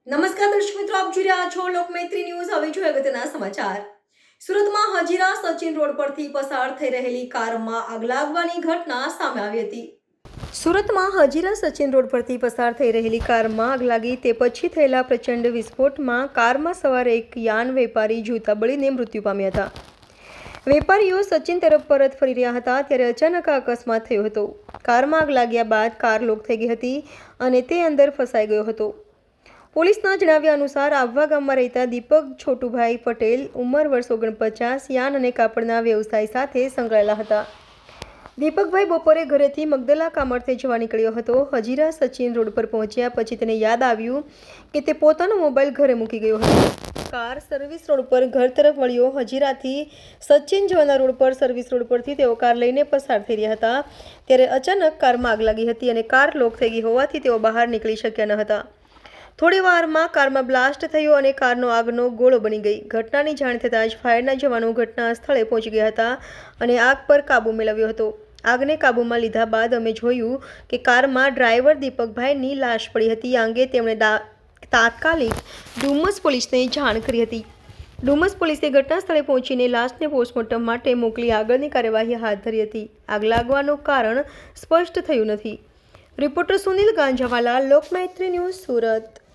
નમસ્કાર દર્શક મિત્રો, આપ જોઈ રહ્યા છો લોકમૈત્રી ન્યૂઝ। હવે જોઈએ અગત્યના સમાચાર। સુરતમાં હજીરા સચિન રોડ પરથી પસાર થઈ રહેલી કારમાં આગ લાગવાની ઘટના સામે આવી હતી। સુરતમાં હજીરા સચિન રોડ પરથી પસાર થઈ રહેલી કારમાં આગ લાગી તે પછી થયેલા પ્રચંડ વિસ્ફોટમાં કારમાં સવાર એક યાન વેપારી જૂતા બળીને મૃત્યુ પામ્યા હતા। વેપારીઓ સચિન તરફ પરત ફરી રહ્યા હતા ત્યારે અચાનક આ અકસ્માત થયો હતો। કારમાં આગ લાગ્યા બાદ કાર લોક થઈ ગઈ હતી અને તે અંદર ફસાઈ ગયો હતો। પોલીસના જણાવ્યા અનુસાર આહવા ગામમાં રહેતા દીપક છોટુભાઈ પટેલ ઉંમર વર્ષ 49 યાન અને કાપડના વ્યવસાય સાથે સંકળાયેલા હતા। દીપકભાઈ બપોરે ઘરેથી મગદલા કામ અર્થે જવા નીકળ્યો હતો। હજીરા સચિન રોડ પર પહોંચ્યા પછી તેને યાદ આવ્યું કે તે પોતાનો મોબાઈલ ઘરે મૂકી ગયો હતો। કાર સર્વિસ રોડ પર ઘર તરફ વળ્યો। હજીરાથી સચિન જવાના રોડ પર સર્વિસ રોડ પરથી તેઓ કાર લઈને પસાર થઈ રહ્યા હતા ત્યારે અચાનક કારમાં આગ લાગી હતી અને કાર લોક થઈ ગઈ હોવાથી તેઓ બહાર નીકળી શક્યા ન હતા। થોડી વારમાં કારમાં બ્લાસ્ટ થયો અને કારનો આગનો ગોળો બની ગઈ। ઘટનાની જાણ થતાં જ ફાયરના જવાનો ઘટના સ્થળે પહોંચી ગયા હતા અને આગ પર કાબૂ મેળવ્યો હતો। આગને કાબૂમાં લીધા બાદ અમે જોયું કે કારમાં ડ્રાઈવર દીપકભાઈની લાશ પડી હતી। આ અંગે તેમણે તાત્કાલિક ડુમસ પોલીસને જાણ કરી હતી। ડુમસ પોલીસે ઘટના સ્થળે પહોંચીને લાશને પોસ્ટમોર્ટમ માટે મોકલી આગળની કાર્યવાહી હાથ ધરી હતી। આગ લાગવાનું કારણ સ્પષ્ટ થયું નથી। Reporter Sunil Ganjawala, Lokmaitri news, Surat.